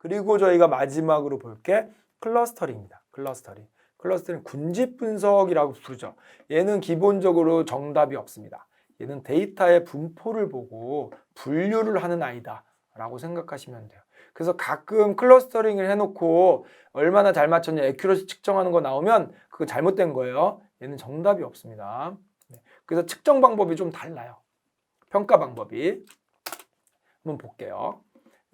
그리고 저희가 마지막으로 볼 게 클러스터링입니다. 클러스터링 군집 분석이라고 부르죠. 얘는 기본적으로 정답이 없습니다. 얘는 데이터의 분포를 보고 분류를 하는 아이다 라고 생각하시면 돼요. 그래서 가끔 클러스터링을 해놓고 얼마나 잘 맞췄냐 애큐러시 측정하는 거 나오면 그거 잘못된 거예요. 얘는 정답이 없습니다. 그래서 측정 방법이 좀 달라요. 평가 방법이. 한번 볼게요.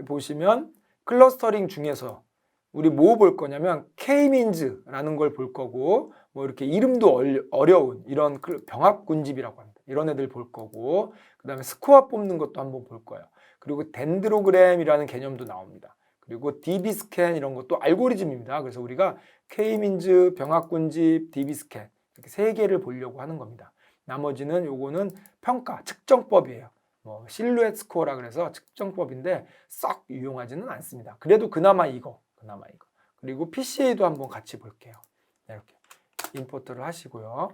보시면 클러스터링 중에서 우리 뭐 볼 거냐면 K-민즈라는 걸 볼 거고 뭐 이렇게 이름도 어려운 이런 병합군집이라고 합니다. 이런 애들 볼 거고 그 다음에 스코어 뽑는 것도 한번 볼 거예요. 그리고 덴드로그램이라는 개념도 나옵니다. 그리고 DB스캔 이런 것도 알고리즘입니다. 그래서 우리가 K-민즈, 병합군집, DB스캔 이렇게 세 개를 보려고 하는 겁니다. 나머지는 요거는 평가, 측정법이에요. 뭐 실루엣 스코어라 그래서 측정법인데 썩 유용하지는 않습니다. 그래도 그나마 이거. 그리고 PCA도 한번 같이 볼게요. 이렇게 임포트를 하시고요.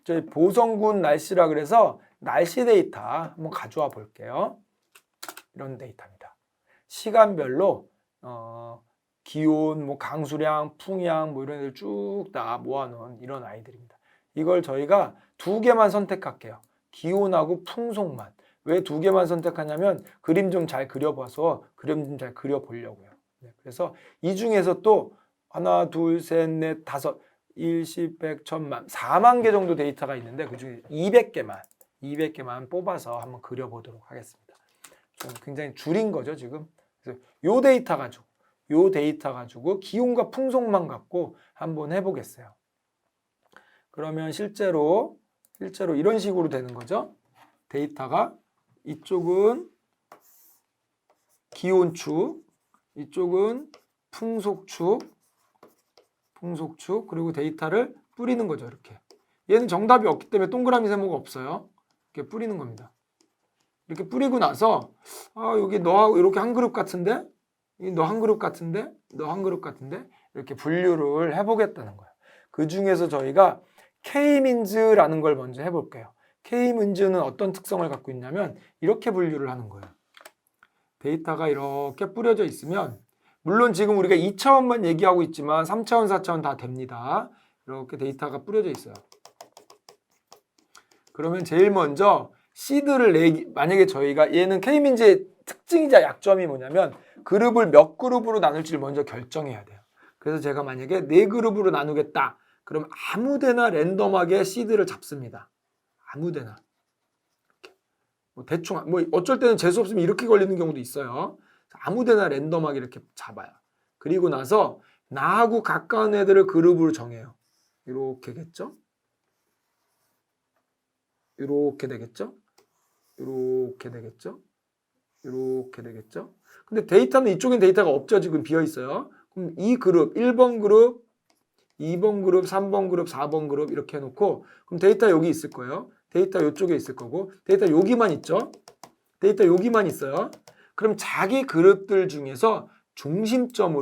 저희 보성군 날씨라 그래서 날씨 데이터 한번 가져와 볼게요. 이런 데이터입니다. 시간별로 기온, 뭐 강수량, 풍량 뭐 이런 애들 쭉 다 모아놓은 이런 아이들입니다. 이걸 저희가 두 개만 선택할게요. 기온하고 풍속만. 왜 두 개만 선택하냐면 그림 좀 잘 그려봐서 그림 좀 잘 그려보려고요. 그래서 이 중에서 또 하나, 둘, 셋, 넷, 다섯, 1, 10, 100, 1000만, 4만 개 정도 데이터가 있는데 그중에 200개만 뽑아서 한번 그려보도록 하겠습니다. 좀 굉장히 줄인 거죠 지금. 그래서 요 데이터 가지고 기온과 풍속만 갖고 한번 해보겠어요. 그러면 실제로 이런 식으로 되는 거죠. 데이터가 이쪽은 기온축, 이쪽은 풍속축, 그리고 데이터를 뿌리는 거죠. 이렇게. 얘는 정답이 없기 때문에 동그라미 세모가 없어요. 이렇게 뿌리는 겁니다. 이렇게 뿌리고 나서 여기 너하고 이렇게 한 그룹 같은데, 너 한 그룹 같은데, 너 한 그룹 같은데 이렇게 분류를 해보겠다는 거예요. 그 중에서 저희가 K-민즈라는 걸 먼저 해볼게요. K-민즈는 어떤 특성을 갖고 있냐면 이렇게 분류를 하는 거예요. 데이터가 이렇게 뿌려져 있으면 물론 지금 우리가 2차원만 얘기하고 있지만 3차원, 4차원 다 됩니다. 이렇게 데이터가 뿌려져 있어요. 그러면 제일 먼저 시드를 만약에 저희가 얘는 K-민즈의 특징이자 약점이 뭐냐면 그룹을 몇 그룹으로 나눌지를 먼저 결정해야 돼요. 그래서 제가 만약에 4그룹으로 나누겠다. 그럼 아무데나 랜덤하게 시드를 잡습니다. 아무데나. 뭐 대충 뭐 어쩔 때는 재수 없으면 이렇게 걸리는 경우도 있어요. 아무데나 랜덤하게 이렇게 잡아요. 그리고 나서 나하고 가까운 애들을 그룹으로 정해요. 이렇게겠죠? 이렇게 되겠죠? 이렇게 되겠죠? 이렇게 되겠죠? 근데 데이터는 이쪽엔 데이터가 없죠. 지금 비어 있어요. 그럼 이 그룹 1번 그룹, 2번 그룹, 3번 그룹, 4번 그룹 이렇게 해놓고 그럼 데이터 여기 있을 거예요. 데이터 이쪽에 있을 거고 데이터 여기만 있죠. 데이터 여기만 있어요. 그럼 자기 그룹들 중에서 중심점을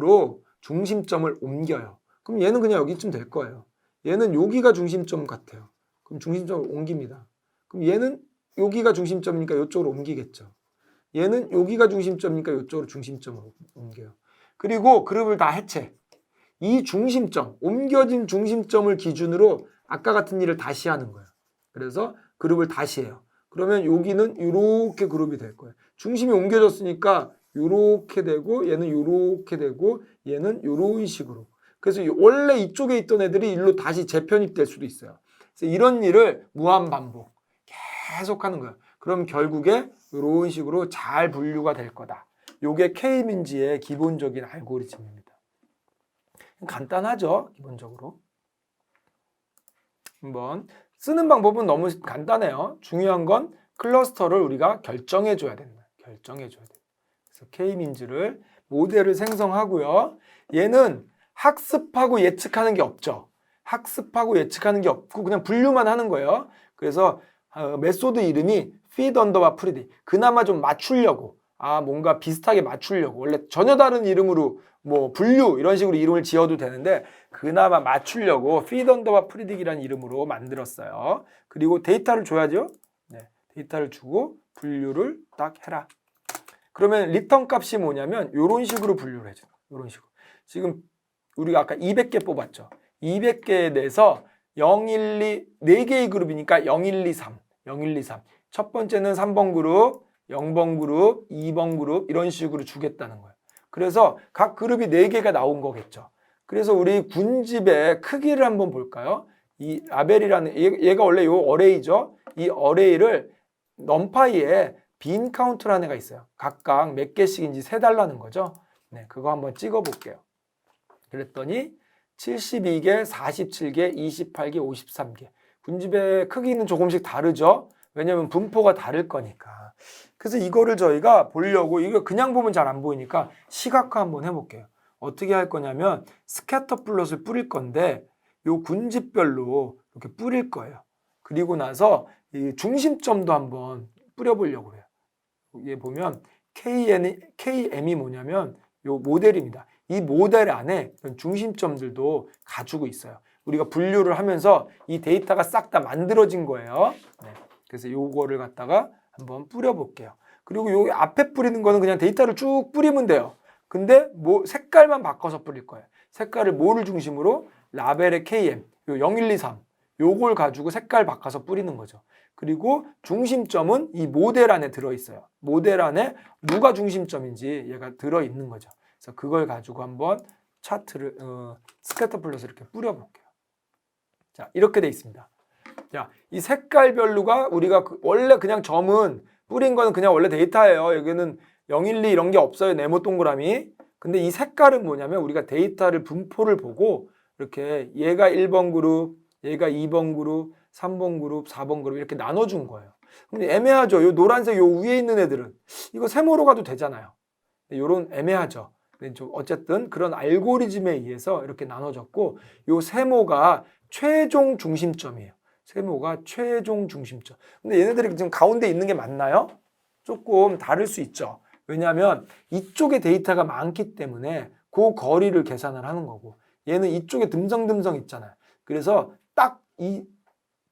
옮겨요. 그럼 얘는 그냥 여기쯤 될 거예요. 얘는 여기가 중심점 같아요. 그럼 중심점을 옮깁니다. 그럼 얘는 여기가 중심점이니까 이쪽으로 옮기겠죠. 얘는 여기가 중심점이니까 이쪽으로 중심점을 옮겨요. 그리고 그룹을 다 해체. 이 중심점, 옮겨진 중심점을 기준으로 아까 같은 일을 다시 하는 거예요. 그래서 그룹을 다시 해요. 그러면 여기는 이렇게 그룹이 될 거예요. 중심이 옮겨졌으니까 이렇게 되고 얘는 이렇게 되고 얘는 이런 식으로. 그래서 원래 이쪽에 있던 애들이 일로 다시 재편입될 수도 있어요. 그래서 이런 일을 무한 반복 계속 하는 거예요. 그럼 결국에 이런 식으로 잘 분류가 될 거다. 이게 K-민즈의 기본적인 알고리즘입니다. 간단하죠, 기본적으로. 한번 쓰는 방법은 너무 간단해요. 중요한 건 클러스터를 우리가 결정해 줘야 된다. 그래서 K-민즈를 모델을 생성하고요. 얘는 학습하고 예측하는 게 없죠. 학습하고 예측하는 게 없고 그냥 분류만 하는 거예요. 그래서 메소드 이름이 feed underbar predict. 그나마 좀 맞추려고. 뭔가 비슷하게 맞추려고. 원래 전혀 다른 이름으로 뭐 분류 이런 식으로 이름을 지어도 되는데 그나마 맞추려고 feed underbar predict이라는 이름으로 만들었어요. 그리고 데이터를 줘야죠. 네, 데이터를 주고 분류를 딱 해라. 그러면 리턴 값이 뭐냐면 이런 식으로 분류를 해줘요. 이런 식으로. 지금 우리가 아까 200개 뽑았죠. 200개에 대해서 0, 1, 2, 4개의 그룹이니까 0, 1, 2, 3, 0, 1, 2, 3. 첫 번째는 3번 그룹, 0번 그룹, 2번 그룹 이런 식으로 주겠다는 거예요. 그래서 각 그룹이 4개가 나온 거겠죠. 그래서 우리 군집의 크기를 한번 볼까요? 이 라벨이라는 얘가 원래 요 어레이죠. 이 어레이를 넘파이에 빈 카운트라는 애가 있어요. 각각 몇 개씩인지 세달라는 거죠. 네, 그거 한번 찍어 볼게요. 그랬더니 72개, 47개, 28개, 53개. 군집의 크기는 조금씩 다르죠. 왜냐면 분포가 다를 거니까. 그래서 이거를 저희가 보려고 이거 그냥 보면 잘 안 보이니까 시각화 한번 해볼게요. 어떻게 할 거냐면 스캐터 플롯을 뿌릴 건데 요 군집별로 이렇게 뿌릴 거예요. 그리고 나서 이 중심점도 한번 뿌려보려고 해요. 여기에 보면 KM이 뭐냐면 요 모델입니다. 이 모델 안에 중심점들도 가지고 있어요. 우리가 분류를 하면서 이 데이터가 싹 다 만들어진 거예요. 네. 그래서 요거를 갖다가 한번 뿌려볼게요. 그리고 요 앞에 뿌리는 거는 그냥 데이터를 쭉 뿌리면 돼요. 근데 뭐 색깔만 바꿔서 뿌릴 거예요. 색깔을 뭐를 중심으로? 라벨의 KM, 요 0, 1, 2, 3 요걸 가지고 색깔 바꿔서 뿌리는 거죠. 그리고 중심점은 이 모델 안에 들어있어요. 모델 안에 누가 중심점인지 얘가 들어있는 거죠. 그래서 그걸 가지고 한번 차트를 스캐터 플롯을 이렇게 뿌려볼게요. 자, 이렇게 돼 있습니다. 자, 이 색깔별로가 우리가 원래 그냥 점은 뿌린 거는 그냥 원래 데이터예요. 여기는 0, 1, 2 이런 게 없어요. 네모 동그라미. 근데 이 색깔은 뭐냐면 우리가 데이터를 분포를 보고 이렇게 얘가 1번 그룹, 얘가 2번 그룹, 3번 그룹, 4번 그룹 이렇게 나눠준 거예요. 근데 애매하죠. 요 노란색 요 위에 있는 애들은 이거 세모로 가도 되잖아요. 요런 애매하죠. 근데 좀 어쨌든 그런 알고리즘에 의해서 이렇게 나눠졌고 요 세모가 최종 중심점이에요. 세모가 최종 중심점. 근데 얘네들이 지금 가운데 있는 게 맞나요? 조금 다를 수 있죠. 왜냐하면 이쪽에 데이터가 많기 때문에 그 거리를 계산을 하는 거고 얘는 이쪽에 듬성듬성 있잖아요. 그래서 딱 이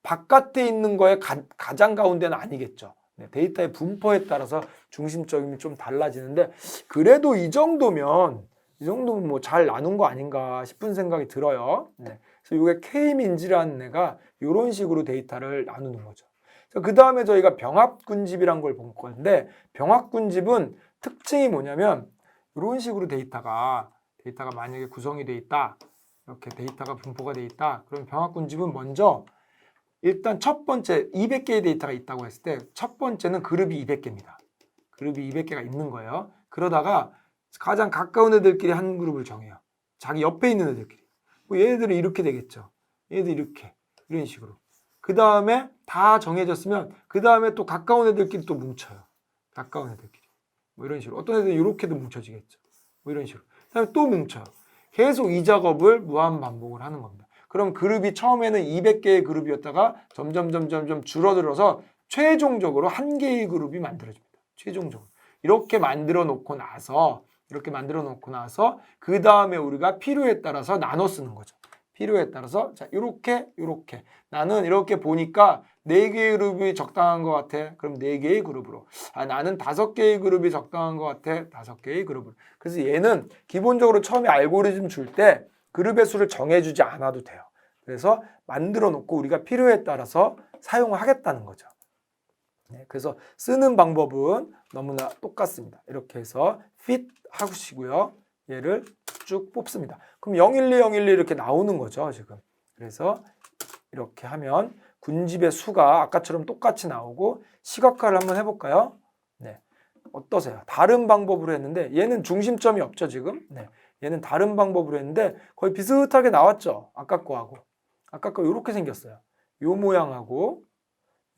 바깥에 있는 거에 가장 가운데는 아니겠죠. 네, 데이터의 분포에 따라서 중심점이 좀 달라지는데 그래도 이 정도면 뭐 잘 나눈 거 아닌가 싶은 생각이 들어요. 네. 그래서 이게 K민지라는 애가 이런 식으로 데이터를 나누는 거죠. 그 다음에 저희가 병합군집이란 걸 볼 건데 병합군집은 특징이 뭐냐면 이런 식으로 데이터가 만약에 구성이 돼 있다. 이렇게 데이터가 분포가 돼 있다. 그럼 병합군집은 먼저 일단 첫 번째 200개의 데이터가 있다고 했을 때 첫 번째는 그룹이 200개입니다. 그룹이 200개가 있는 거예요. 그러다가 가장 가까운 애들끼리 한 그룹을 정해요. 자기 옆에 있는 애들끼리. 뭐 얘네들은 이렇게 되겠죠. 얘네들 이렇게 이런 식으로. 그 다음에 다 정해졌으면 그 다음에 또 가까운 애들끼리 또 뭉쳐요. 가까운 애들끼리. 뭐 이런 식으로. 어떤 애들은 이렇게도 뭉쳐지겠죠. 뭐 이런 식으로. 그 다음에 또 뭉쳐요. 계속 이 작업을 무한 반복을 하는 겁니다. 그럼 그룹이 처음에는 200개의 그룹이었다가 점점 줄어들어서 최종적으로 한 개의 그룹이 만들어집니다. 최종적으로. 이렇게 만들어 놓고 나서 그 다음에 우리가 필요에 따라서 나눠 쓰는 거죠. 필요에 따라서 자 이렇게 나는 이렇게 보니까 4개의 그룹이 적당한 것 같아. 그럼 4개의 그룹으로. 나는 5개의 그룹이 적당한 것 같아. 5개의 그룹으로. 그래서 얘는 기본적으로 처음에 알고리즘 줄 때 그룹의 수를 정해주지 않아도 돼요. 그래서 만들어 놓고 우리가 필요에 따라서 사용을 하겠다는 거죠. 네, 그래서 쓰는 방법은 너무나 똑같습니다. 이렇게 해서 fit 하시고요. 얘를 쭉 뽑습니다. 그럼 012, 012 이렇게 나오는 거죠, 지금. 그래서 이렇게 하면 군집의 수가 아까처럼 똑같이 나오고 시각화를 한번 해볼까요? 네, 어떠세요? 다른 방법으로 했는데 얘는 중심점이 없죠, 지금. 네, 얘는 다른 방법으로 했는데 거의 비슷하게 나왔죠, 아까 거하고. 아까 거 이렇게 생겼어요. 요 모양하고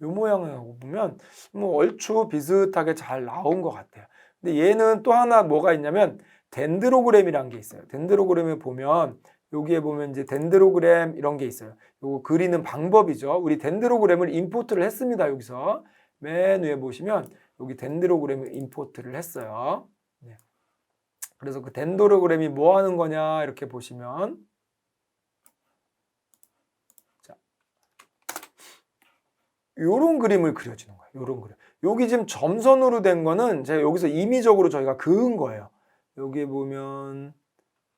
보면 뭐 얼추 비슷하게 잘 나온 것 같아요. 근데 얘는 또 하나 뭐가 있냐면 덴드로그램이라는 게 있어요. 덴드로그램에 보면 여기에 보면 이제 덴드로그램 이런 게 있어요. 요거 그리는 방법이죠. 우리 덴드로그램을 임포트를 했습니다. 여기서 맨 위에 보시면 여기 덴드로그램을 임포트를 했어요. 네. 그래서 그 덴드로그램이 뭐 하는 거냐 이렇게 보시면 요런 그림을 그려주는 거예요. 요런 그림. 여기 지금 점선으로 된 거는 제가 여기서 임의적으로 저희가 그은 거예요. 여기 보면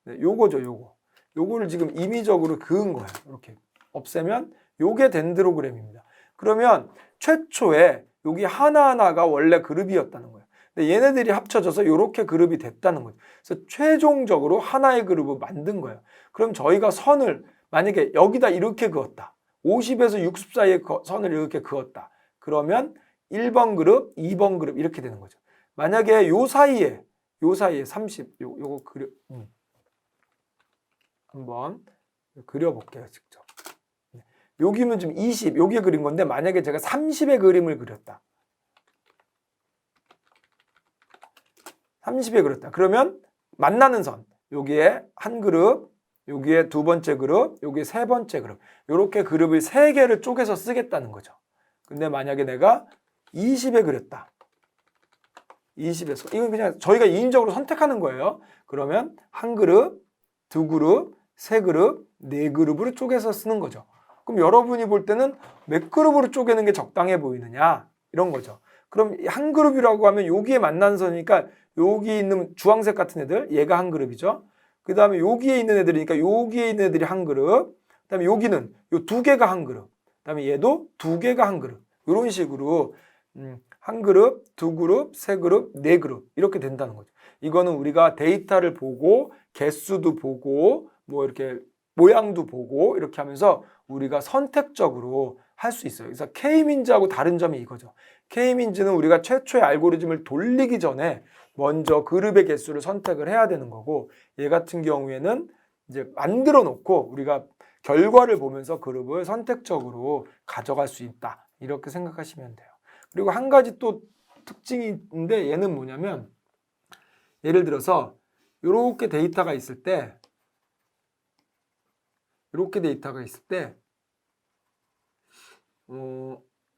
네, 요거죠, 요거. 요거를 지금 임의적으로 그은 거예요. 이렇게 없애면 요게 덴드로그램입니다. 그러면 최초에 여기 하나하나가 원래 그룹이었다는 거예요. 근데 얘네들이 합쳐져서 이렇게 그룹이 됐다는 거죠. 그래서 최종적으로 하나의 그룹을 만든 거예요. 그럼 저희가 선을 만약에 여기다 이렇게 그었다. 50에서 60 사이에 선을 이렇게 그었다. 그러면 1번 그룹, 2번 그룹 이렇게 되는 거죠. 만약에 요 사이에 30 요거 그려 한번 그려볼게요, 직접. 여기면 지금 20 요게 그린 건데 만약에 제가 30의 그림을 그렸다. 30에 그렸다. 그러면 만나는 선 여기에 한 그룹, 여기에 두 번째 그룹, 여기에 세 번째 그룹 이렇게 그룹을 세 개를 쪼개서 쓰겠다는 거죠. 근데 만약에 내가 20에 그렸다. 20에서 이건 그냥 저희가 인위적으로 선택하는 거예요. 그러면 한 그룹, 두 그룹, 세 그룹, 네 그룹으로 쪼개서 쓰는 거죠. 그럼 여러분이 볼 때는 몇 그룹으로 쪼개는 게 적당해 보이느냐 이런 거죠. 그럼 한 그룹이라고 하면 여기에 만난 선이니까 여기 있는 주황색 같은 애들 얘가 한 그룹이죠. 그 다음에 여기에 있는 애들이니까 여기에 있는 애들이 한 그룹. 그 다음에 여기는 요 두 개가 한 그룹. 그 다음에 얘도 두 개가 한 그룹. 이런 식으로 한 그룹, 두 그룹, 세 그룹, 네 그룹 이렇게 된다는 거죠. 이거는 우리가 데이터를 보고 개수도 보고 뭐 이렇게 모양도 보고 이렇게 하면서 우리가 선택적으로 할 수 있어요. 그래서 K민즈하고 다른 점이 이거죠. K민즈는 우리가 최초의 알고리즘을 돌리기 전에 먼저 그룹의 개수를 선택을 해야 되는 거고 얘 같은 경우에는 이제 만들어 놓고 우리가 결과를 보면서 그룹을 선택적으로 가져갈 수 있다. 이렇게 생각하시면 돼요. 그리고 한 가지 또 특징이 있는데 얘는 뭐냐면 예를 들어서 이렇게 데이터가 있을 때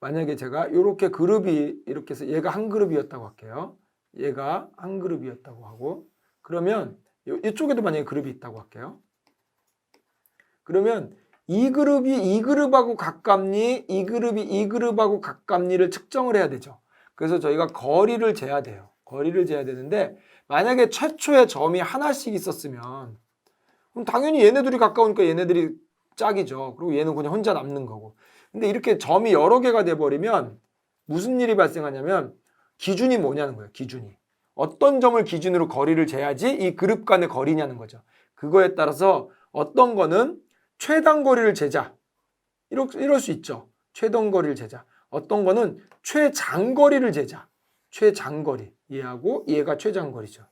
만약에 제가 이렇게 그룹이 이렇게 해서 얘가 한 그룹이었다고 할게요. 얘가 한 그룹이었다고 하고 그러면 이쪽에도 만약에 그룹이 있다고 할게요. 그러면 이 그룹이 이 그룹하고 가깝니? 이 그룹이 이 그룹하고 가깝니를 측정을 해야 되죠. 그래서 저희가 거리를 재야 돼요. 거리를 재야 되는데 만약에 최초의 점이 하나씩 있었으면 그럼 당연히 얘네들이 가까우니까 얘네들이 짝이죠. 그리고 얘는 그냥 혼자 남는 거고. 근데 이렇게 점이 여러 개가 돼버리면 무슨 일이 발생하냐면 기준이 뭐냐는 거예요. 기준이. 어떤 점을 기준으로 거리를 재야지 이 그룹 간의 거리냐는 거죠. 그거에 따라서 어떤 거는 최단거리를 재자. 이럴 수 있죠. 최단거리를 재자. 어떤 거는 최장거리를 재자. 최장거리. 얘하고 얘가 최장거리죠.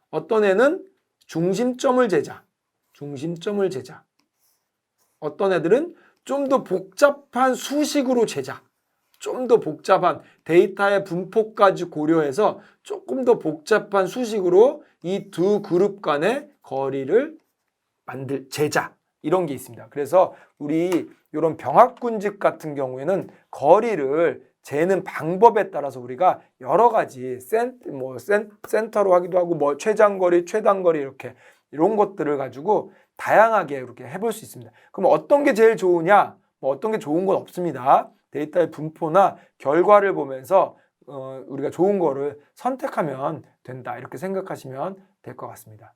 어떤 애는 중심점을 재자. 중심점을 재자. 어떤 애들은 좀 더 복잡한 수식으로 재자. 좀 더 복잡한 데이터의 분포까지 고려해서 조금 더 복잡한 수식으로 이 두 그룹 간의 거리를 재자. 이런 게 있습니다. 그래서 우리 이런 병합군집 같은 경우에는 거리를 재는 방법에 따라서 우리가 여러 가지 센터로 하기도 하고 뭐 최장거리, 최단거리 이렇게 이런 것들을 가지고 다양하게 이렇게 해볼 수 있습니다. 그럼 어떤 게 제일 좋으냐? 뭐 어떤 게 좋은 건 없습니다. 데이터의 분포나 결과를 보면서 우리가 좋은 거를 선택하면 된다. 이렇게 생각하시면 될 것 같습니다.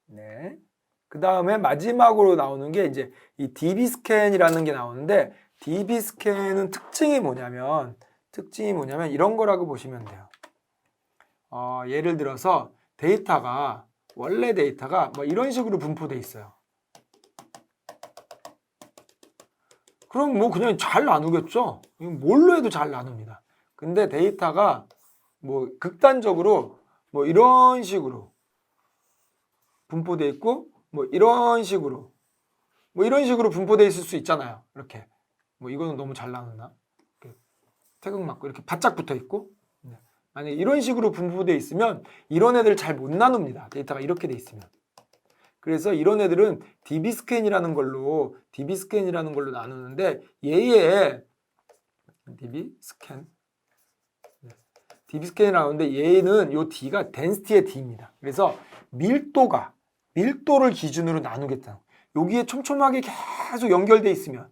네. 그 다음에 마지막으로 나오는 게 이제 이 DB스캔이라는 게 나오는데 DB스캔은 특징이 뭐냐면 이런 거라고 보시면 돼요. 예를 들어서 원래 데이터가 뭐 이런 식으로 분포돼 있어요. 그럼 뭐 그냥 잘 나누겠죠? 뭘로 해도 잘 나눕니다. 근데 데이터가 뭐 극단적으로 뭐 이런 식으로 분포돼 있고 뭐 이런 식으로 분포돼 있을 수 있잖아요. 이렇게 뭐 이거는 너무 잘 나눴나? 태극 맞고 이렇게 바짝 붙어 있고 만약에 이런 식으로 분포돼 있으면 이런 애들 잘 못 나눕니다. 데이터가 이렇게 돼 있으면. 그래서 이런 애들은 DB스캔이라는 걸로 나누는데 얘의 DB스캔이 나오는데 얘는 요 D가 덴시티의 D입니다. 그래서 밀도를 기준으로 나누겠다. 여기에 촘촘하게 계속 연결돼 있으면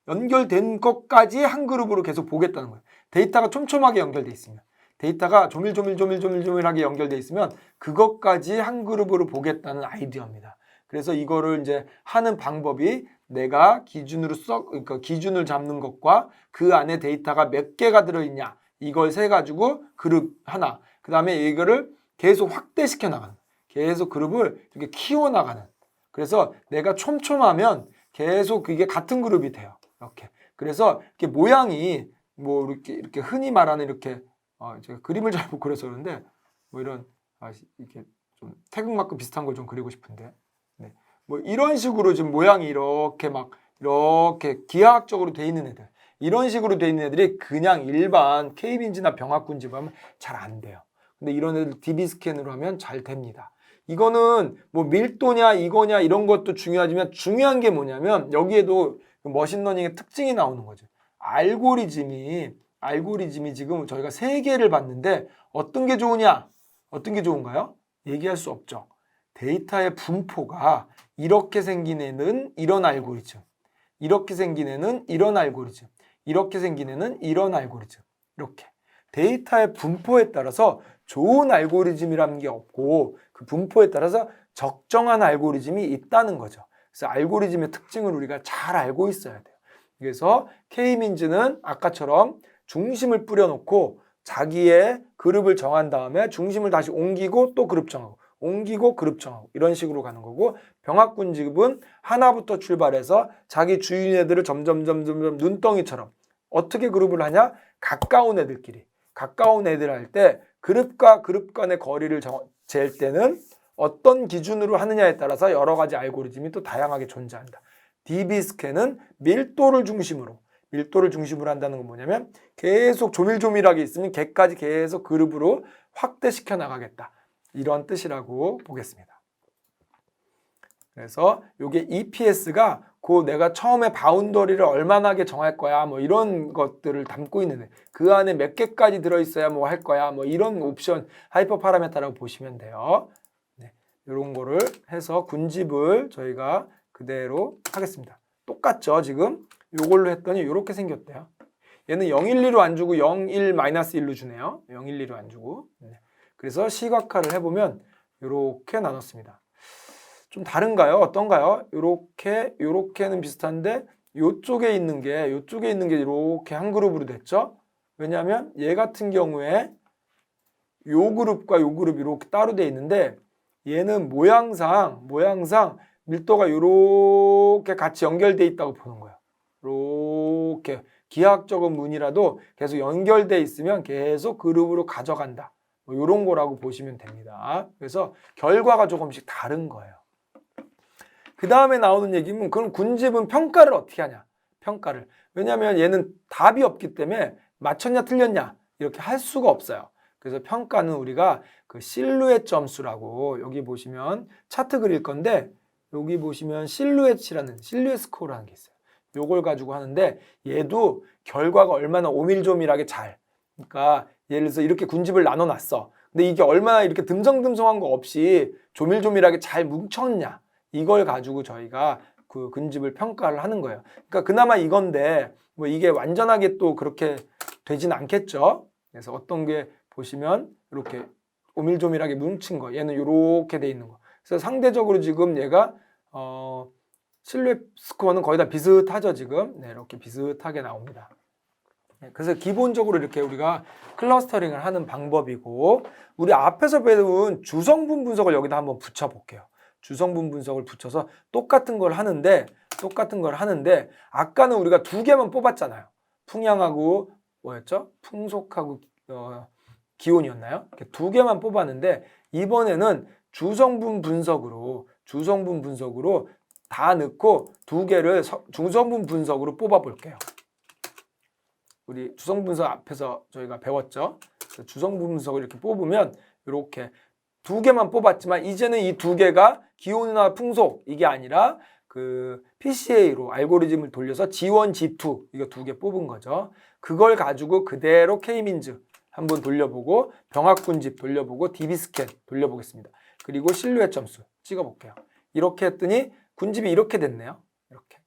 연결된 것까지 한 그룹으로 계속 보겠다는 거예요. 데이터가 촘촘하게 연결돼 있으면, 데이터가 조밀조밀하게 연결돼 있으면 그것까지 한 그룹으로 보겠다는 아이디어입니다. 그래서 이거를 이제 하는 방법이 내가 기준으로 그러니까 기준을 잡는 것과 그 안에 데이터가 몇 개가 들어있냐 이걸 세 가지고 그룹 하나, 그 다음에 이거를 계속 확대시켜 나가는, 계속 그룹을 이렇게 키워 나가는. 그래서 내가 촘촘하면 계속 그게 같은 그룹이 돼요. 이렇게. 그래서 이렇게 모양이 뭐 이렇게 흔히 말하는 이렇게 제가 그림을 잘 못 그려서 그런데 뭐 이런 이렇게 좀 태극마크 비슷한 걸 좀 그리고 싶은데, 네. 뭐 이런 식으로 지금 모양이 이렇게 막 이렇게 기하학적으로 돼 있는 애들, 이런 식으로 돼 있는 애들이 그냥 일반 K빈지나 병합군집을 하면 잘 안 돼요. 근데 이런 애들 DB 스캔으로 하면 잘 됩니다. 이거는 뭐 밀도냐 이거냐 이런 것도 중요하지만 중요한 게 뭐냐면 여기에도 머신러닝의 특징이 나오는 거죠. 알고리즘이 지금 저희가 3개를 봤는데 어떤 게 좋으냐? 어떤 게 좋은가요? 얘기할 수 없죠. 데이터의 분포가 이렇게 생긴 애는 이런 알고리즘, 이렇게 생긴 애는 이런 알고리즘, 이렇게 생긴 애는 이런 알고리즘, 이렇게 데이터의 분포에 따라서 좋은 알고리즘이라는 게 없고 그 분포에 따라서 적정한 알고리즘이 있다는 거죠. 그래서 알고리즘의 특징을 우리가 잘 알고 있어야 돼요. 그래서 K민즈는 아까처럼 중심을 뿌려놓고 자기의 그룹을 정한 다음에 중심을 다시 옮기고 또 그룹 정하고 옮기고 그룹 정하고 이런 식으로 가는 거고, 병합군집은 하나부터 출발해서 자기 주인 애들을 점점 눈덩이처럼 어떻게 그룹을 하냐? 가까운 애들끼리, 가까운 애들 할 때 그룹과 그룹 간의 거리를 잴 때는 어떤 기준으로 하느냐에 따라서 여러 가지 알고리즘이 또 다양하게 존재한다. DB 스캔은 밀도를 중심으로 한다는 건 뭐냐면 계속 조밀조밀하게 있으면 걔까지 계속 그룹으로 확대시켜 나가겠다. 이런 뜻이라고 보겠습니다. 그래서 이게 EPS가 그 내가 처음에 바운더리를 얼마나게 정할 거야 뭐 이런 것들을 담고 있는데 그 안에 몇 개까지 들어있어야 뭐 할 거야 뭐 이런 옵션 하이퍼 파라메타라고 보시면 돼요. 네, 이런 거를 해서 군집을 저희가 그대로 하겠습니다. 똑같죠 지금? 요걸로 했더니 이렇게 생겼대요. 얘는 012로 안 주고 01-1로 주네요. 012로 안 주고. 네. 그래서 시각화를 해보면 이렇게 나눴습니다. 좀 다른가요? 어떤가요? 요렇게는 비슷한데 요쪽에 있는 게 이렇게 한 그룹으로 됐죠? 왜냐하면 얘 같은 경우에 요 그룹과 요 그룹이 이렇게 따로 돼 있는데 얘는 모양상 밀도가 요렇게 같이 연결돼 있다고 보는 거예요. 이렇게 기하학적인 문이라도 계속 연결돼 있으면 계속 그룹으로 가져간다. 뭐 이런 거라고 보시면 됩니다. 그래서 결과가 조금씩 다른 거예요. 그 다음에 나오는 얘기는 그럼 군집은 평가를 어떻게 하냐? 평가를. 왜냐하면 얘는 답이 없기 때문에 맞췄냐 틀렸냐 이렇게 할 수가 없어요. 그래서 평가는 우리가 그 실루엣 점수라고 여기 보시면 차트 그릴 건데 여기 보시면 실루엣 스코어라는 게 있어요. 요걸 가지고 하는데 얘도 결과가 얼마나 오밀조밀하게 잘, 그러니까 예를 들어서 이렇게 군집을 나눠놨어. 근데 이게 얼마나 이렇게 듬성듬성한 거 없이 조밀조밀하게 잘 뭉쳤냐 이걸 가지고 저희가 그 군집을 평가를 하는 거예요. 그러니까 그나마 이건데 뭐 이게 완전하게 또 그렇게 되진 않겠죠. 그래서 어떤 게 보시면 이렇게 오밀조밀하게 뭉친 거, 얘는 이렇게 돼 있는 거. 그래서 상대적으로 지금 얘가 실루엣 스코어는 거의 다 비슷하죠 지금. 네, 이렇게 비슷하게 나옵니다. 그래서 기본적으로 이렇게 우리가 클러스터링을 하는 방법이고, 우리 앞에서 배운 주성분 분석을 여기다 한번 붙여볼게요. 주성분 분석을 붙여서 똑같은 걸 하는데 아까는 우리가 2개만 뽑았잖아요. 풍향하고 뭐였죠? 풍속하고 기온이었나요? 이렇게 2개만 뽑았는데 이번에는 주성분 분석으로 다 넣고 2개를 주성분 분석으로 뽑아 볼게요. 우리 주성분 분석 앞에서 저희가 배웠죠. 주성분 분석을 이렇게 뽑으면 이렇게 2개만 뽑았지만 이제는 이 2개가 기온이나 풍속 이게 아니라 그 PCA로 알고리즘을 돌려서 G1, G2 이거 2개 뽑은 거죠. 그걸 가지고 그대로 K민즈 한번 돌려보고 병합군집 돌려보고 DB 스캔 돌려보겠습니다. 그리고 실루엣 점수 찍어볼게요. 이렇게 했더니 군집이 이렇게 됐네요. 이렇게.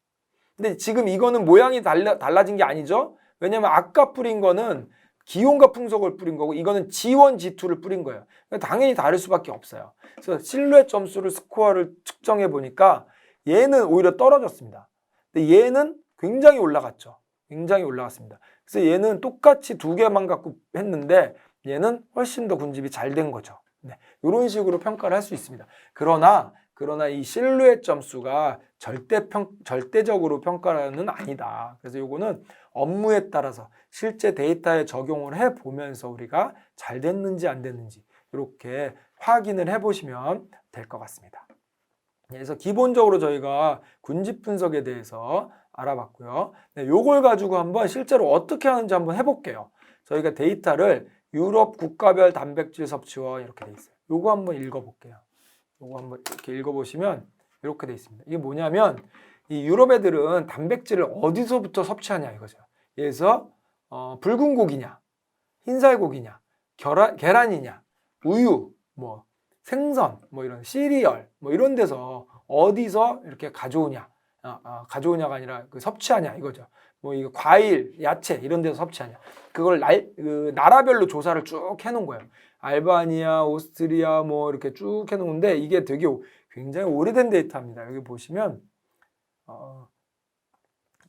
근데 지금 이거는 모양이 달라진 게 아니죠. 왜냐면 아까 뿌린 거는 기온과 풍속을 뿌린 거고 이거는 G1, G2를 뿌린 거예요. 당연히 다를 수밖에 없어요. 그래서 실루엣 점수를 스코어를 측정해 보니까 얘는 오히려 떨어졌습니다. 근데 얘는 굉장히 올라갔죠. 굉장히 올라갔습니다. 그래서 얘는 똑같이 2개만 갖고 했는데 얘는 훨씬 더 군집이 잘 된 거죠. 네, 이런 식으로 평가를 할 수 있습니다. 그러나 이 실루엣 점수가 절대적으로 평가는 아니다. 그래서 이거는 업무에 따라서 실제 데이터에 적용을 해보면서 우리가 잘 됐는지 안 됐는지 이렇게 확인을 해보시면 될 것 같습니다. 그래서 기본적으로 저희가 군집 분석에 대해서 알아봤고요. 네, 요걸 가지고 한번 실제로 어떻게 하는지 한번 해볼게요. 저희가 데이터를 유럽 국가별 단백질 섭취원 이렇게 돼 있어요. 요거 한번 읽어볼게요. 요거 한번 이렇게 읽어보시면 이렇게 돼 있습니다. 이게 뭐냐면 이 유럽 애들은 단백질을 어디서부터 섭취하냐 이거죠. 그래서 붉은 고기냐, 흰살 고기냐, 계란이냐, 우유, 뭐 생선, 뭐 이런 시리얼, 뭐 이런 데서 어디서 이렇게 가져오냐, 가져오냐가 아니라 그 섭취하냐 이거죠. 뭐 이거 과일, 야채 이런 데서 섭취하냐. 그걸 나라별로 조사를 쭉 해놓은 거예요. 알바니아, 오스트리아 뭐 이렇게 쭉 해놓은데 이게 되게 굉장히 오래된 데이터입니다. 여기 보시면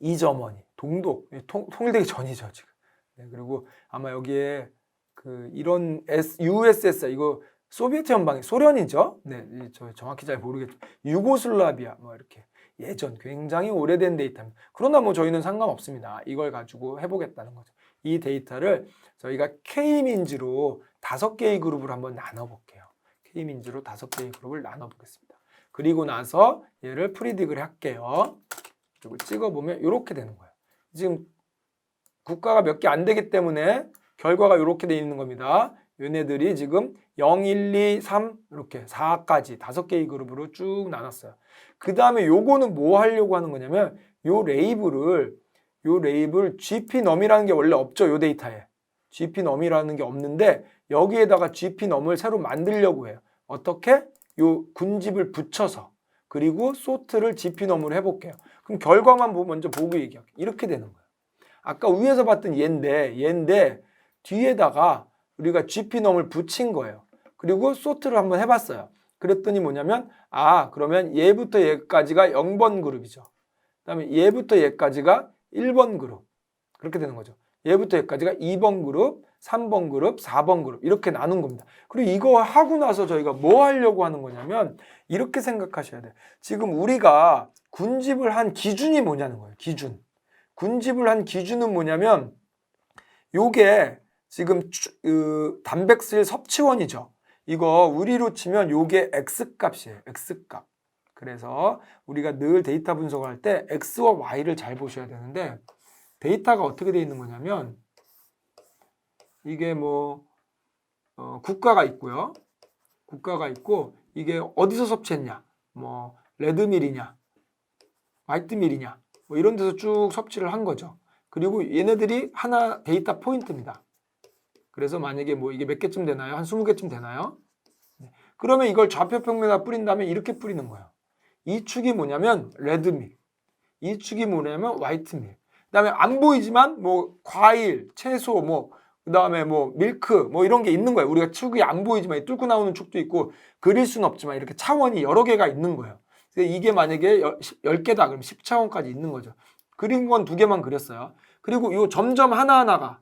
이저머니, 동독, 통일되기 전이죠 지금. 네, 그리고 아마 여기에 그 이런 USSR 이거 소비에트 연방이 소련이죠. 네, 저 정확히 잘 모르겠죠. 유고슬라비아 뭐 이렇게 예전 굉장히 오래된 데이터입니다. 그러나 뭐 저희는 상관없습니다. 이걸 가지고 해보겠다는 거죠. 이 데이터를 저희가 K민지로 5개의 그룹을 한번 나눠볼게요. K민지로 5개의 그룹을 나눠보겠습니다. 그리고 나서 얘를 프리딕을 할게요. 이걸 찍어보면 이렇게 되는 거예요. 지금 국가가 몇 개 안 되기 때문에 결과가 이렇게 돼 있는 겁니다. 얘네들이 지금 0, 1, 2, 3 이렇게 4까지 5개의 그룹으로 쭉 나눴어요. 그 다음에 요거는 뭐 하려고 하는 거냐면 요 레이블 GPnum이라는 게 원래 없죠. 요 데이터에. GPnum이라는 게 없는데 여기에다가 GPnum을 새로 만들려고 해요. 어떻게? 요 군집을 붙여서 그리고 소트를 GPnum으로 해볼게요. 그럼 결과만 먼저 보고 얘기할게요. 이렇게 되는 거예요. 아까 위에서 봤던 얘인데 뒤에다가 우리가 GPnum을 붙인 거예요. 그리고 소트를 한번 해봤어요. 그랬더니 뭐냐면 그러면 얘부터 얘까지가 0번 그룹이죠. 그 다음에 얘부터 얘까지가 1번 그룹. 그렇게 되는 거죠. 얘부터 얘까지가 2번 그룹, 3번 그룹, 4번 그룹 이렇게 나눈 겁니다. 그리고 이거 하고 나서 저희가 뭐 하려고 하는 거냐면 이렇게 생각하셔야 돼요. 지금 우리가 군집을 한 기준이 뭐냐는 거예요. 기준. 군집을 한 기준은 뭐냐면 요게 지금 단백질 섭취원이죠. 이거 우리로 치면 요게 X값이에요. X값. 그래서 우리가 늘 데이터 분석을 할 때 X와 Y를 잘 보셔야 되는데 데이터가 어떻게 되어 있는 거냐면 이게 뭐 국가가 있고요. 국가가 있고 이게 어디서 섭취했냐. 뭐 레드밀이냐. 화이트밀이냐. 뭐 이런 데서 쭉 섭취를 한 거죠. 그리고 얘네들이 하나 데이터 포인트입니다. 그래서 만약에 뭐 이게 몇 개쯤 되나요? 한 20개쯤 되나요? 네. 그러면 이걸 좌표평면에다 뿌린 다음에 이렇게 뿌리는 거예요. 이 축이 뭐냐면 레드밀. 이 축이 뭐냐면 화이트밀. 그 다음에 안 보이지만 뭐 과일, 채소, 뭐 그 다음에 뭐 밀크 뭐 이런 게 있는 거예요. 우리가 축이 안 보이지만 뚫고 나오는 축도 있고 그릴 수는 없지만 이렇게 차원이 여러 개가 있는 거예요. 그래서 이게 만약에 10개다 그럼 10차원까지 있는 거죠. 그린 건 2개만 그렸어요. 그리고 이 점점 하나하나가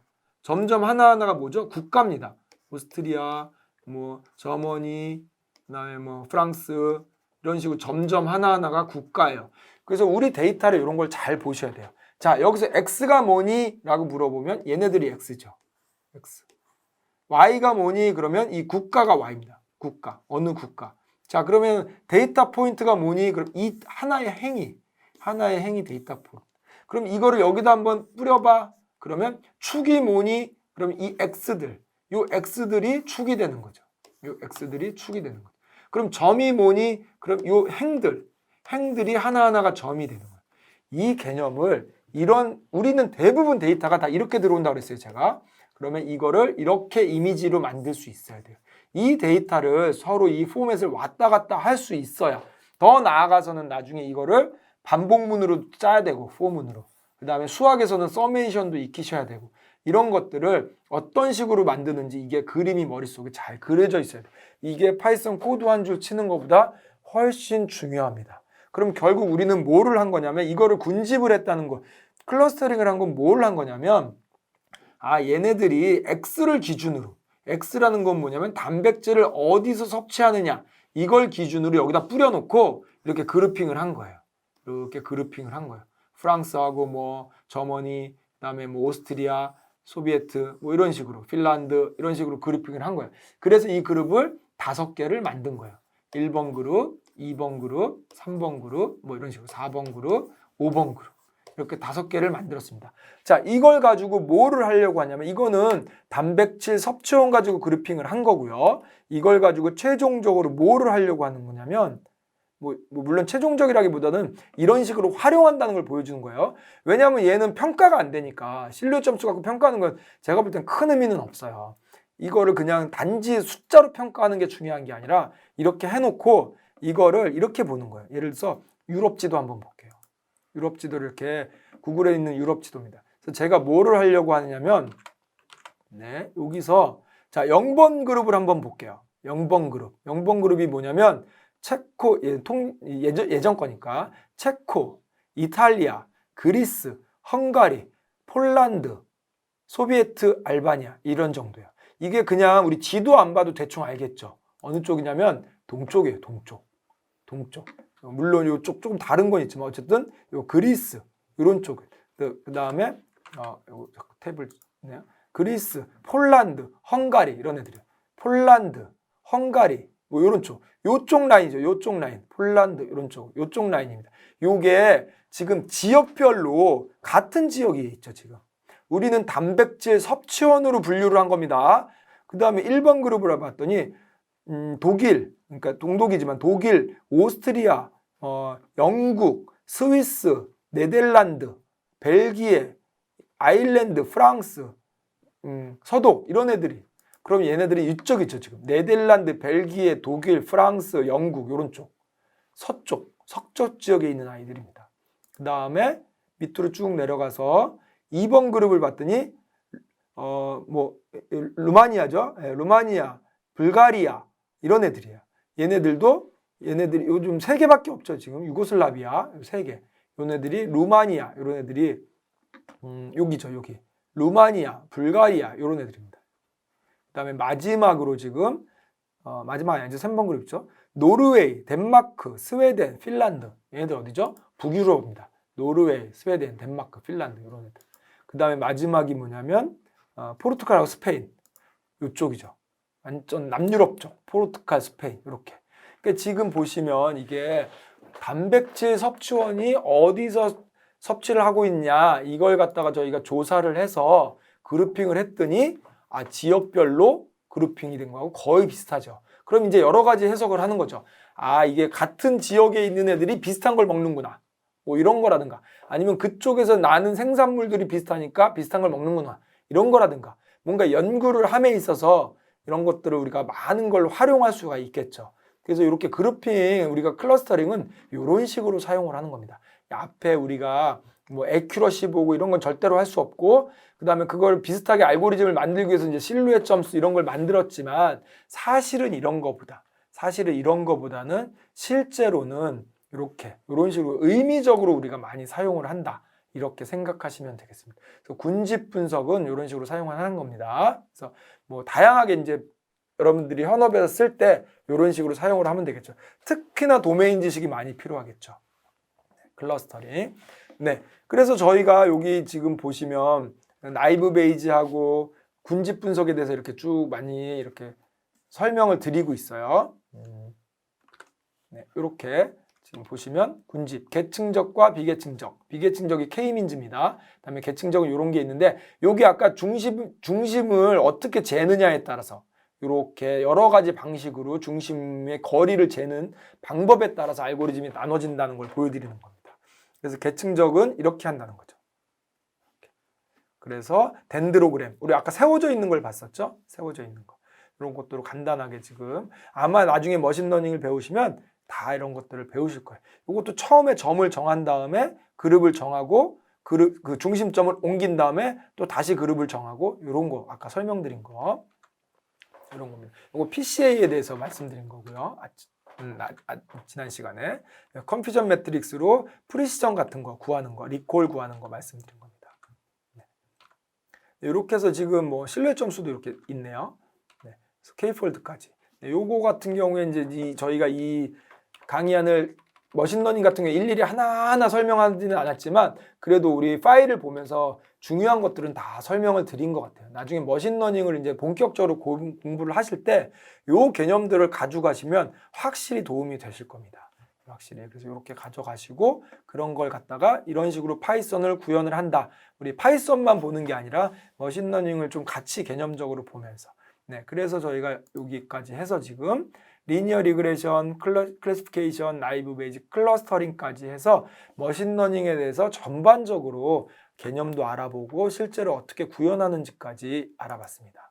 뭐죠? 국가입니다. 오스트리아, 뭐 저머니, 그다음에 뭐 프랑스 이런 식으로 점점 하나하나가 국가예요. 그래서 우리 데이터를 이런 걸 잘 보셔야 돼요. 자, 여기서 X가 뭐니? 라고 물어보면 얘네들이 X죠. X. Y가 뭐니? 그러면 이 국가가 Y입니다. 국가. 어느 국가. 자, 그러면 데이터 포인트가 뭐니? 그럼 이 하나의 행이 데이터 포인트. 그럼 이거를 여기다 한번 뿌려봐. 그러면 축이 뭐니? 그럼 이 요 X들이 축이 되는 거죠. 요 X들이 축이 되는 거죠. 그럼 점이 뭐니? 그럼 요 행들이 하나하나가 점이 되는 거예요. 이 개념을 우리는 대부분 데이터가 다 이렇게 들어온다고 그랬어요, 제가. 그러면 이거를 이렇게 이미지로 만들 수 있어야 돼요. 이 데이터를 서로 이 포맷을 왔다 갔다 할 수 있어야 더 나아가서는 나중에 이거를 반복문으로 짜야 되고 포문으로. 그 다음에 수학에서는 서메이션도 익히셔야 되고 이런 것들을 어떤 식으로 만드는지 이게 그림이 머릿속에 잘 그려져 있어야 돼요. 이게 파이썬 코드 한 줄 치는 것보다 훨씬 중요합니다. 그럼 결국 우리는 뭐를 한 거냐면 이거를 군집을 했다는 거. 클러스터링을 한 건 뭘 한 거냐면 얘네들이 X를 기준으로 X라는 건 뭐냐면 단백질을 어디서 섭취하느냐 이걸 기준으로 여기다 뿌려놓고 이렇게 그룹핑을 한 거예요. 이렇게 그룹핑을 한 거예요. 프랑스하고 뭐 저머니, 그다음에 뭐 오스트리아, 소비에트 뭐 이런 식으로 핀란드 이런 식으로 그룹핑을 한 거예요. 그래서 이 그룹을 5개를 만든 거예요. 1번 그룹, 2번 그룹, 3번 그룹 뭐 이런 식으로 4번 그룹, 5번 그룹 이렇게 5개를 만들었습니다. 자, 이걸 가지고 뭐를 하려고 하냐면 이거는 단백질 섭취원 가지고 그룹핑을 한 거고요. 이걸 가지고 최종적으로 뭐를 하려고 하는 거냐면 물론 최종적이라기보다는 이런 식으로 활용한다는 걸 보여주는 거예요. 왜냐하면 얘는 평가가 안 되니까 실력 점수 갖고 평가하는 건 제가 볼 땐 큰 의미는 없어요. 이거를 그냥 단지 숫자로 평가하는 게 중요한 게 아니라 이렇게 해놓고 이거를 이렇게 보는 거예요. 예를 들어서 유럽 지도 한번 볼게요. 유럽 지도를 이렇게 구글에 있는 유럽 지도입니다. 그래서 제가 뭐를 하려고 하냐면 여기서 자 0번 그룹을 한번 볼게요. 0번 그룹. 0번 그룹이 뭐냐면 체코 예전 거니까 체코, 이탈리아, 그리스, 헝가리, 폴란드, 소비에트, 알바니아 이런 정도예요. 이게 그냥 우리 지도 안 봐도 대충 알겠죠. 어느 쪽이냐면 동쪽이에요. 동쪽. 물론 이쪽 조금 다른 건 있지만 어쨌든 요 그리스 이런 쪽. 그 다음에 탭을 그리스, 폴란드, 헝가리 이런 애들이에요. 폴란드, 헝가리 뭐 이런 쪽. 요쪽 라인이죠. 요쪽 라인. 폴란드 이런 쪽. 요쪽 라인입니다. 요게 지금 지역별로 같은 지역이 있죠, 지금. 우리는 단백질 섭취원으로 분류를 한 겁니다. 그 다음에 1번 그룹을 봤더니 독일, 그러니까 동독이지만 독일, 오스트리아, 영국, 스위스, 네덜란드, 벨기에, 아일랜드, 프랑스, 서독 이런 애들이 그럼 얘네들이 이쪽 있죠 지금 네덜란드, 벨기에, 독일, 프랑스, 영국 이런 쪽 서쪽, 석쪽 지역에 있는 아이들입니다. 그 다음에 밑으로 쭉 내려가서 2번 그룹을 봤더니 루마니아죠. 루마니아, 불가리아 이런 애들이에요. 얘네들이 요즘 3개밖에 없죠. 지금 유고슬라비아 3개. 얘네들이 루마니아 이런 애들이 여기죠. 여기 루마니아, 불가리아 이런 애들입니다. 그 다음에 마지막으로 지금 마지막이 아니죠. 3번 그룹 있죠. 노르웨이, 덴마크, 스웨덴, 핀란드 얘네들 어디죠? 북유럽입니다. 노르웨이, 스웨덴, 덴마크, 핀란드 이런 애들. 그 다음에 마지막이 뭐냐면 포르투갈하고 스페인 이쪽이죠. 완전 남유럽 쪽 포르투갈, 스페인 이렇게. 그러니까 지금 보시면 이게 단백질 섭취원이 어디서 섭취를 하고 있냐 이걸 갖다가 저희가 조사를 해서 그룹핑을 했더니 지역별로 그룹핑이 된 거하고 거의 비슷하죠. 그럼 이제 여러 가지 해석을 하는 거죠. 이게 같은 지역에 있는 애들이 비슷한 걸 먹는구나. 뭐 이런 거라든가 아니면 그쪽에서 나는 생산물들이 비슷하니까 비슷한 걸 먹는구나. 이런 거라든가 뭔가 연구를 함에 있어서 이런 것들을 우리가 많은 걸 활용할 수가 있겠죠. 그래서 이렇게 그룹핑, 우리가 클러스터링은 이런 식으로 사용을 하는 겁니다. 앞에 우리가 뭐 에큐러시 보고 이런 건 절대로 할 수 없고 그 다음에 그걸 비슷하게 알고리즘을 만들기 위해서 이제 실루엣 점수 이런 걸 만들었지만 사실은 이런 거보다는 실제로는 이런 식으로 의미적으로 우리가 많이 사용을 한다. 이렇게 생각하시면 되겠습니다. 그래서 군집 분석은 이런 식으로 사용을 하는 겁니다. 그래서 뭐 다양하게 이제 여러분들이 현업에서 쓸 때 이런 식으로 사용을 하면 되겠죠. 특히나 도메인 지식이 많이 필요하겠죠. 클러스터링. 그래서 저희가 여기 지금 보시면 나이브 베이지하고 군집 분석에 대해서 이렇게 쭉 많이 이렇게 설명을 드리고 있어요. 이렇게 지금 보시면 군집, 계층적과 비계층적. 비계층적이 K민즈입니다. 그다음에 계층적은 이런 게 있는데 여기 아까 중심을 어떻게 재느냐에 따라서 이렇게 여러 가지 방식으로 중심의 거리를 재는 방법에 따라서 알고리즘이 나눠진다는 걸 보여드리는 겁니다. 그래서 계층적은 이렇게 한다는 거죠. 그래서 덴드로그램, 우리 아까 세워져 있는 걸 봤었죠? 세워져 있는 거. 이런 것들로 간단하게 지금 아마 나중에 머신러닝을 배우시면 다 이런 것들을 배우실 거예요. 이것도 처음에 점을 정한 다음에 그룹을 정하고 그 중심점을 옮긴 다음에 또 다시 그룹을 정하고 이런 거 아까 설명드린 거 이런 겁니다. 이거 PCA에 대해서 말씀드린 거고요. 지난 시간에 컨퓨전 매트릭스로 프리시전 같은 거 구하는 거, 리콜 구하는 거 말씀드린 겁니다. 네. 이렇게 해서 지금 뭐 신뢰 점수도 이렇게 있네요. 네. K폴드까지. 네, 요거 같은 경우에 이제 저희가 이 강의안을 머신러닝 같은 경우에 일일이 하나하나 설명하지는 않았지만 그래도 우리 파일을 보면서 중요한 것들은 다 설명을 드린 것 같아요. 나중에 머신러닝을 이제 본격적으로 공부를 하실 때 요 개념들을 가져가시면 확실히 도움이 되실 겁니다. 확실히. 그래서 이렇게 가져가시고 그런 걸 갖다가 이런 식으로 파이썬을 구현을 한다. 우리 파이썬만 보는 게 아니라 머신러닝을 좀 같이 개념적으로 보면서 네, 그래서 저희가 여기까지 해서 지금 리니어 리그레션, 클래시피케이션, 나이브 베이직, 클러스터링까지 해서 머신러닝에 대해서 전반적으로 개념도 알아보고 실제로 어떻게 구현하는지까지 알아봤습니다.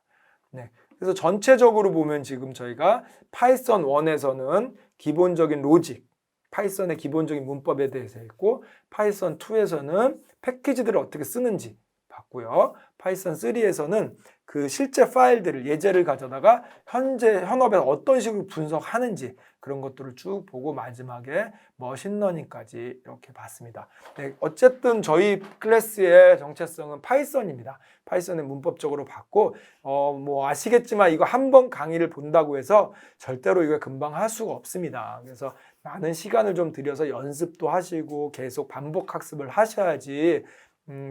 네, 그래서 전체적으로 보면 지금 저희가 파이썬 1에서는 기본적인 로직, 파이썬의 기본적인 문법에 대해서 했고 파이썬 2에서는 패키지들을 어떻게 쓰는지 봤고요. 파이썬 3에서는 그 실제 파일들을 예제를 가져다가 현업에서 어떤 식으로 분석하는지 그런 것들을 쭉 보고 마지막에 머신러닝까지 이렇게 봤습니다. 네, 어쨌든 저희 클래스의 정체성은 파이썬입니다. 파이썬을 문법적으로 봤고 뭐 아시겠지만 이거 한 번 강의를 본다고 해서 절대로 이거 금방 할 수가 없습니다. 그래서 많은 시간을 좀 들여서 연습도 하시고 계속 반복 학습을 하셔야지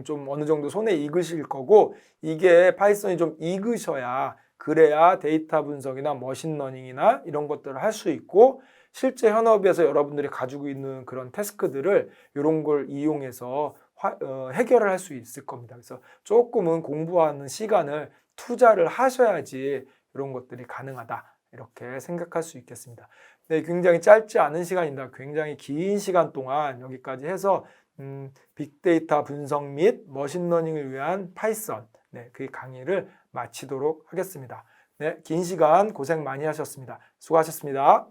좀 어느 정도 손에 익으실 거고 이게 파이썬이 좀 익으셔야 그래야 데이터 분석이나 머신러닝이나 이런 것들을 할 수 있고 실제 현업에서 여러분들이 가지고 있는 그런 태스크들을 이런 걸 이용해서 해결을 할 수 있을 겁니다. 그래서 조금은 공부하는 시간을 투자를 하셔야지 이런 것들이 가능하다 이렇게 생각할 수 있겠습니다. 네, 굉장히 짧지 않은 시간입니다. 굉장히 긴 시간 동안 여기까지 해서 빅데이터 분석 및 머신러닝을 위한 파이썬 그 강의를 마치도록 하겠습니다. 네, 긴 시간 고생 많이 하셨습니다. 수고하셨습니다.